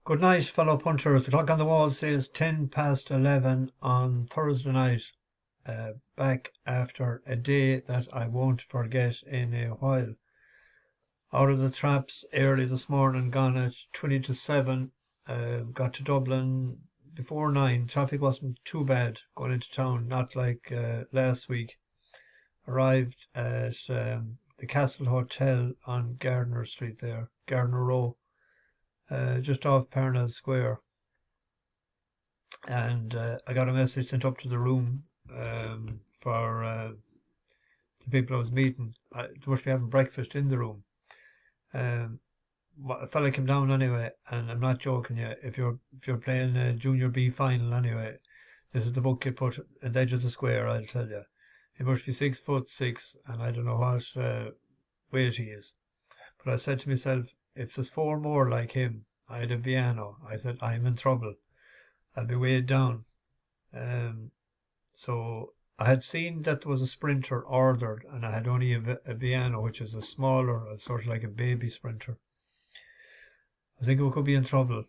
Good night, fellow punchers. The clock on the wall says 11 on Thursday night. Back after a day that I won't forget in a while. Out of the traps early this morning, gone at 20 to 7. Got to Dublin before 9. Traffic wasn't too bad going into town, not like last week. Arrived at the Castle Hotel on Gardner Street there, Gardner Row. Just off Parnell Square, and I got a message sent up to the room for the people I was meeting. They must be having breakfast in the room. A fella came down anyway, and I'm not joking you. If you're playing a Junior B final anyway, this is the book you put at the edge of the square. I'll tell you, he must be 6'6", and I don't know what weight he is. But I said to myself, if there's four more like him, I had a Viano. I said, I'm in trouble. I'll be weighed down. So I had seen that there was a sprinter ordered, and I had only a Viano, which is a smaller, sort of like a baby sprinter. I think we could be in trouble,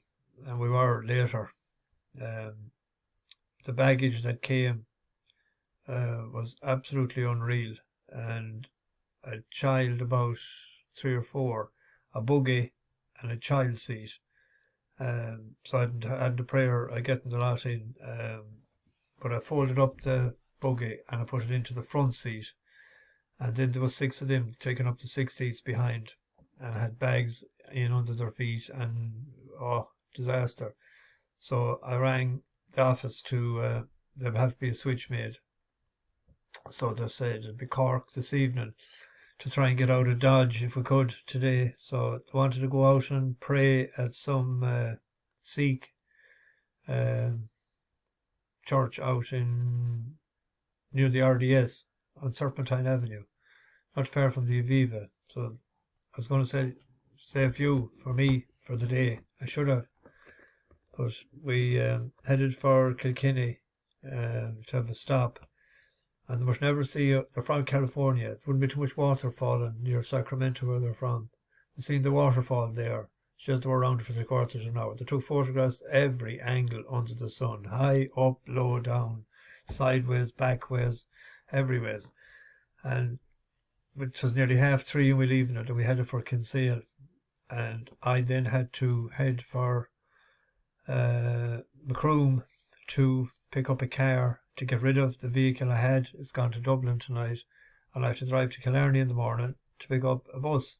and we were later. The baggage that came was absolutely unreal, and a child about 3 or 4, a buggy and a child seat. So I had the prayer I getting the lot in, but I folded up the buggy and I put it into the front seat, and then there was 6 of them taking up the 6 seats behind, and I had bags in under their feet, and disaster. So I rang the office to there would have to be a switch made. So they said it'd be Cork this evening, to try and get out of Dodge if we could today. So I wanted to go out and pray at some Sikh church out in near the RDS on Serpentine Avenue, not far from the Aviva. So I was going to say a few for me for the day. I should have, but we headed for Kilkenny to have a stop. And they must never see, they're from California. It wouldn't be too much water falling near Sacramento where they're from. They seen the waterfall there. It's just they were around for 3/4 of an hour. They took photographs every angle under the sun. High, up, low, down, sideways, backways, everyways. And it was nearly 3:30 and we leaving it, and we headed for Kinsale. And I then had to head for Macroom to pick up a car to get rid of the vehicle I had. It's gone to Dublin tonight, and I have to drive to Killarney in the morning to pick up a bus,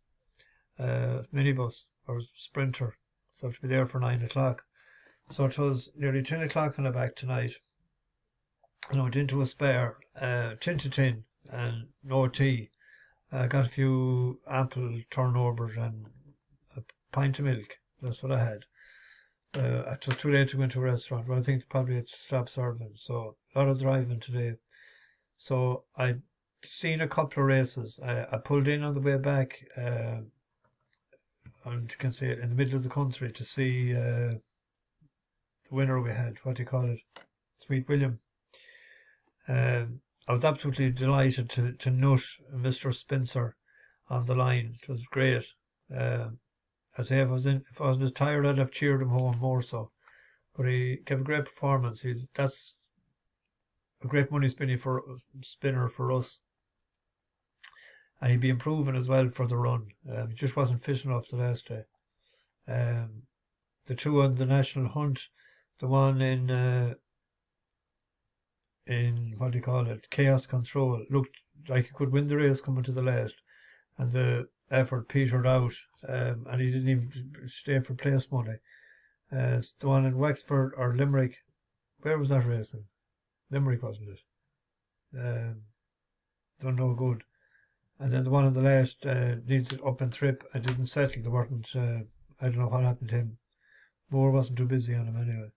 minibus or sprinter. So I have to be there for 9 o'clock. So it was nearly 10 o'clock on the back tonight, and I went into a spare, 10 to 10, and no tea. I got a few apple turnovers and a pint of milk. That's what I had. It was too late to go into a restaurant, but I think probably it's stop serving. So a lot of driving today. So I'd seen a couple of races. I pulled in on the way back, and you can see it in the middle of the country to see the winner we had. What do you call it? Sweet William. I was absolutely delighted to nut Mr. Spencer on the line. It was great. I say if I wasn't as tired, I'd have cheered him home more so. But he gave a great performance. That's a great money spinner for us, and he'd be improving as well for the run. He just wasn't fit enough the last day. The two on the national hunt, the one in what do you call it, Chaos Control, looked like he could win the race coming to the last, and the effort petered out, and he didn't even stay for place money. The one in Wexford or Limerick, where was that racing? Limerick, wasn't it? Done no good. And then the one on the last needs it up and trip and didn't settle. They weren't, I don't know what happened to him. Moore wasn't too busy on him anyway.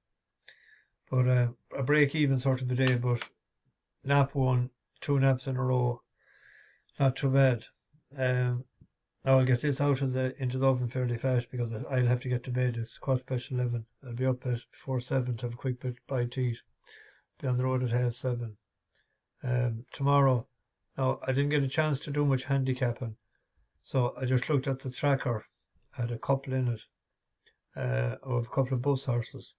But a break-even sort of a day, but nap one, 2 naps in a row, not too bad. Now I'll get this out into the oven fairly fast because I'll have to get to bed. It's 11:15. I'll be up before 7 to have a quick bite to eat. Be on the road at 7:30. Tomorrow, now I didn't get a chance to do much handicapping, so I just looked at the tracker. I had a couple in it. of a couple of bus horses.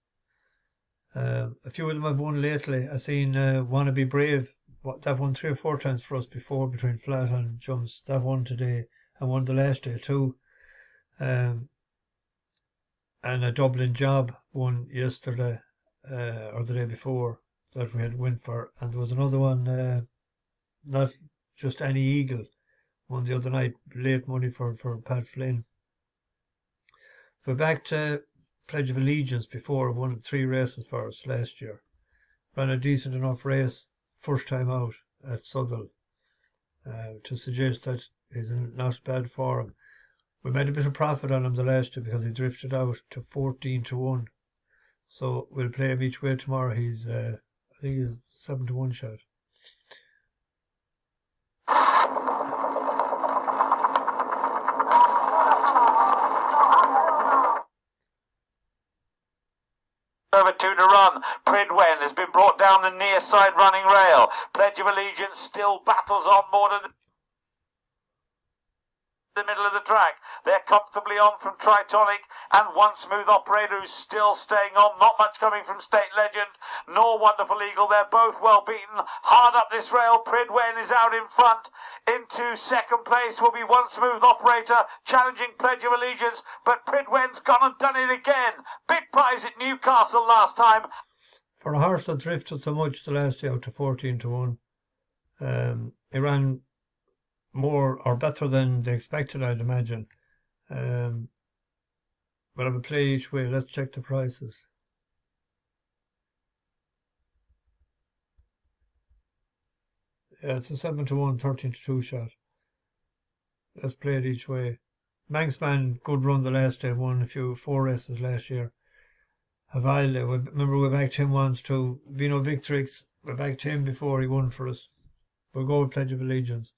A few of them have won lately. I seen Wanna Be Brave. That won 3 or 4 times for us before between flat and jumps. That won today and won the last day too. And a Dublin Job won yesterday or the day before that we had win for. And there was another one, not just any Eagle, won the other night, late money for Pat Flynn. We're back to Pledge of Allegiance before, won 3 races for us last year. Ran a decent enough race first time out at Southwell to suggest that he's in not bad form. We made a bit of profit on him the last year because he drifted out to 14-1. So we'll play him each way tomorrow. He's I think he's 7-1 shot. Over 2 to run. Pridwen has been brought down the near side running rail. Pledge of Allegiance still battles on more than the middle of the track. They're comfortably on from Tritonic and One Smooth Operator who's still staying on. Not much coming from State Legend nor Wonderful Eagle. They're both well beaten. Hard up this rail. Pridwen is out in front. Into second place will be One Smooth Operator challenging Pledge of Allegiance, but Pridwen's gone and done it again. Big prize at Newcastle last time. For a horse that drifted so much the last day out to 14-1, he ran more or better than they expected, I'd imagine. But I will play each way. Let's check the prices. Yeah, it's a 7-1, 13-2 shot. Let's play it each way. Manxman, good run the last day, won 4 races last year. Havalde, remember we backed him once too. Vino Victrix, we backed him before he won for us. We'll go with Pledge of Allegiance.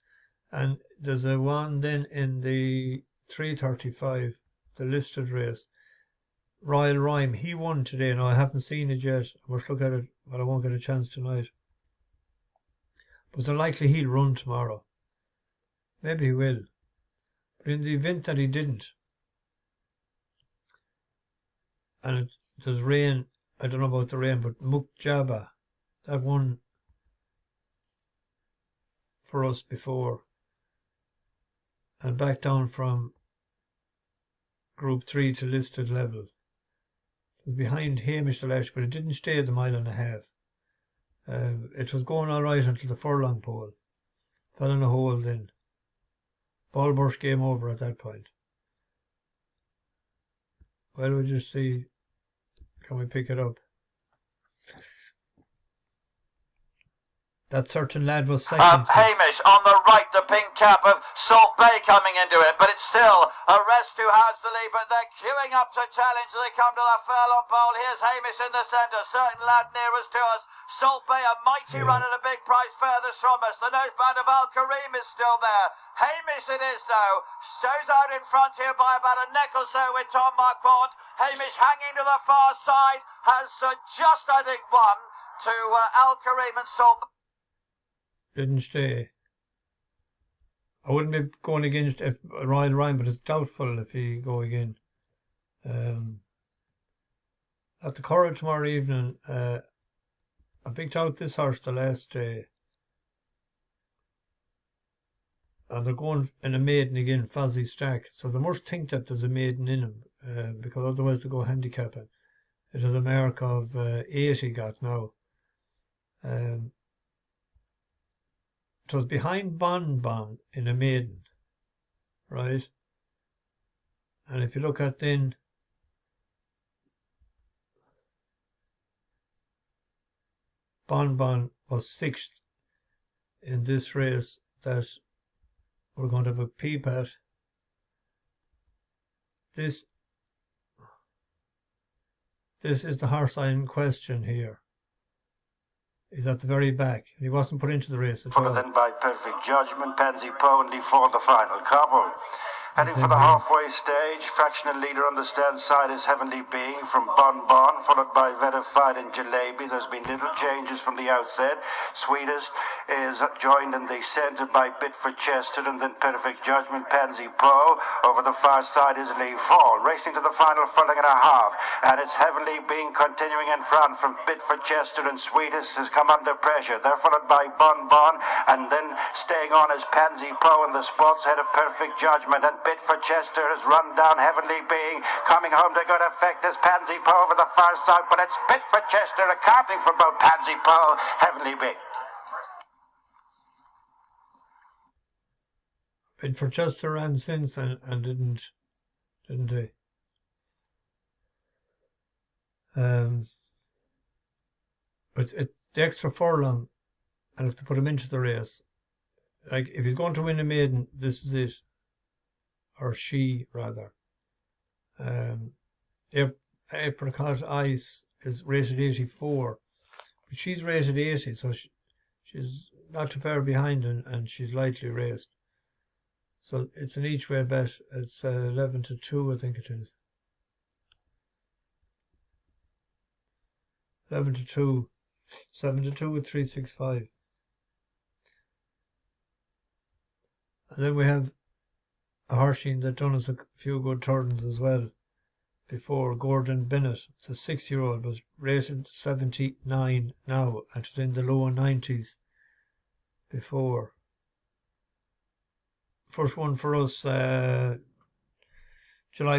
And there's a one then in the 3:35, the listed race. Royal Rhyme, he won today. Now I haven't seen it yet. I must look at it, but I won't get a chance tonight. But it's unlikely he'll run tomorrow. Maybe he will. But in the event that he didn't, and there's rain, I don't know about the rain, but Mutjaba, that won for us before. And back down from Group 3 to listed level. It was behind Hamish the last, but it didn't stay the 1.5 miles. It was going all right until the furlong pole. Fell in a hole then. Ball burst game over at that point. Well, we'll just see. Can we pick it up? That certain lad was second. Hamish on the right, the pink cap of Salt Bay coming into it, but it's still a rest who has the lead, but they're queuing up to challenge. They come to the furlong pole. Here's Hamish in the centre, certain lad nearest to us. Salt Bay, a mighty run at a big price furthest from us. The noseband of Al Kareem is still there. Hamish it is though, shows out in front here by about a neck or so with Tom Marquardt. Hamish hanging to the far side, has just I think won to Al Kareem and Salt Bay. Didn't stay. I wouldn't be going against Royal Rhyme, but it's doubtful if he go again. At the Curragh tomorrow evening, I picked out this horse the last day. And they're going in a maiden again, Fuzzy Stack. So they must think that there's a maiden in him, because otherwise they go handicapping. It is a mark of 8 he got now. It was behind Bon in a maiden, right? And if you look at then, Bon was 6th in this race that we're going to have a peep at. This is the horse in question here. He's at the very back. He wasn't put into the race at all. Then by perfect judgment, Pansy Pony for the final couple. Heading for the halfway stage, fractional leader on the stand side is Heavenly Being from Bon Bon, followed by Verified and Jalebi. There's been little changes from the outset. Sweetest is joined in the centre by Bit for Chester and then Perfect Judgment, Pansy Pro. Over the far side is Lee Fall, racing to the final furlong and a half. And it's Heavenly Being continuing in front from Bit for Chester, and Sweetest has come under pressure. They're followed by Bon Bon, and then staying on is Pansy Pro in the spots ahead of Perfect Judgment, and Bit for Chester has run down Heavenly Being. Coming home to good effect is Pansy Pro over the far side, but it's Bit for Chester accounting for both Pansy Pro, Heavenly Being. Bit for Chester ran since and didn't they? But the extra furlong, and if to put him into the race, like if he's going to win a maiden, this is it, or she rather. Apricot Ice is rated 84, but she's rated 80, so she's not too far behind, and she's lightly raced. So it's an each way bet. It's 11-2, I think it is. 11-2, 7-2 with 365. And then we have a horsing that done us a few good turns as well before, Gordon Bennett. It's a 6-year-old, was rated 79 now, and was in the lower 90s before. First one for us, July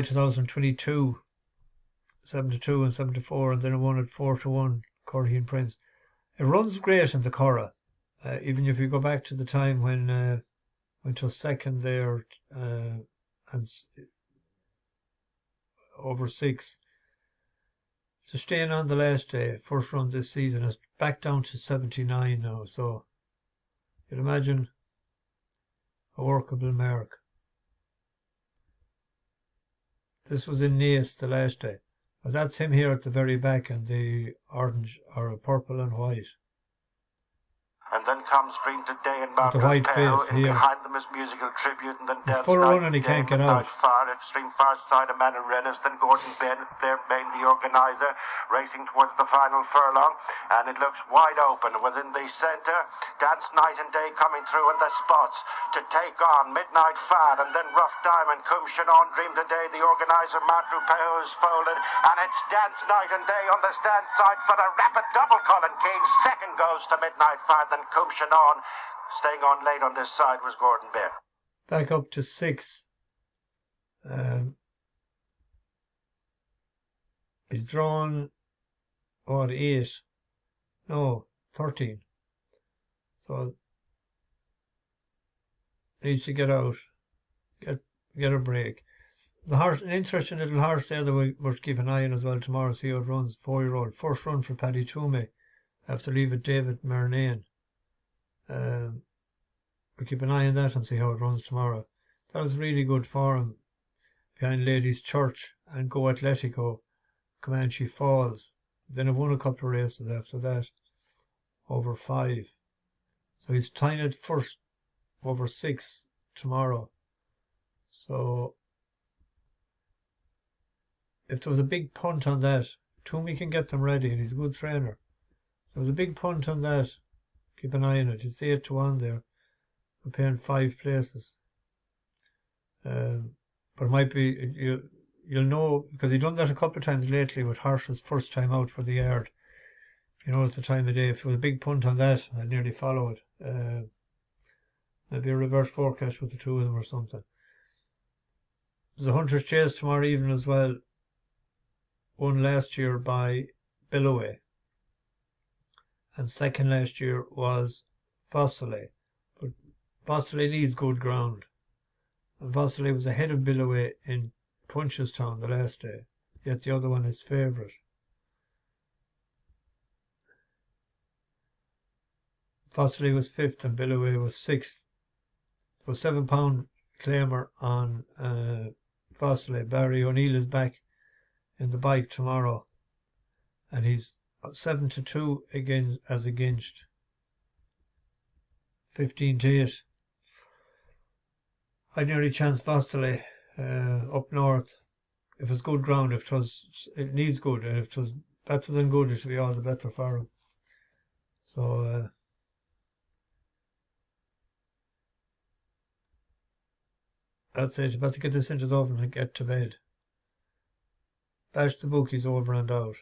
2022, 7-2 and 7-4, and then it won at 4-1, Curragh and Prince. It runs great in the Curragh, even if you go back to the time when went to second there and over 6. So staying on the last day, first run this season, is back down to 79 now, so you'd imagine a workable mark. This was in Naas the last day. But that's him here at the very back, and the orange or purple and white. And then comes Dream Today and Mark the white face here. Behind them is Musical Tribute, and then He's full run and he can't get out. Far, extreme far side of Manarenas, then Gordon Bennett, their main the organiser, racing towards the final furlong, and it looks wide open within the centre. Dance Night and Day coming through in the spots to take on Midnight Fad, and then Rough Diamond, Cum Shannon, Dream Today, the organiser, Mark Rupejo is folded, and it's Dance Night and Day on the stand side for the rapid double. Colin Keane, second goes to Midnight Fad, then Cum Shannon. Staying on late on this side was Gordon Bennett. Back up to 6. He's drawn, 8? No, 13. So needs to get out, get a break. The horse, an interesting little horse there that we must keep an eye on as well tomorrow, see how it runs. 4-year-old, first run for Paddy Toomey after leave at David Murnane. We'll keep an eye on that and see how it runs tomorrow. That was really good for him behind Ladies Church and Go Atletico, Comanche Falls. Then he won a couple of races after that, over 5. So he's tying it first over 6 tomorrow. So if there was a big punt on that, Toomey can get them ready, and he's a good trainer. If there was a big punt on that, keep an eye on it. It's 8-1 there. We're paying 5 places. But it might be, you'll know, because he's done that a couple of times lately with horses first time out for the yard. You know, it's the time of day. If there was a big punt on that, I'd nearly follow it. Maybe a reverse forecast with the two of them or something. There's a Hunter's Chase tomorrow evening as well. Won last year by Billoway. And second last year was Fossilay. But Fossilay needs good ground. And Fossilay was ahead of Billoway in Punchestown the last day. Yet the other one is favourite. Fossilay was 5th and Billoway was 6th. So £7 claimer on Fossilay. Barry O'Neill is back in the bike tomorrow. And he's 7-2 against 15-8. I'd nearly chance Vastally up north. If it's good ground, it needs good, and if it was better than good, it should be all the better for him. So I'd say it's better get this into the oven and get to bed. Bash the bookies over and out.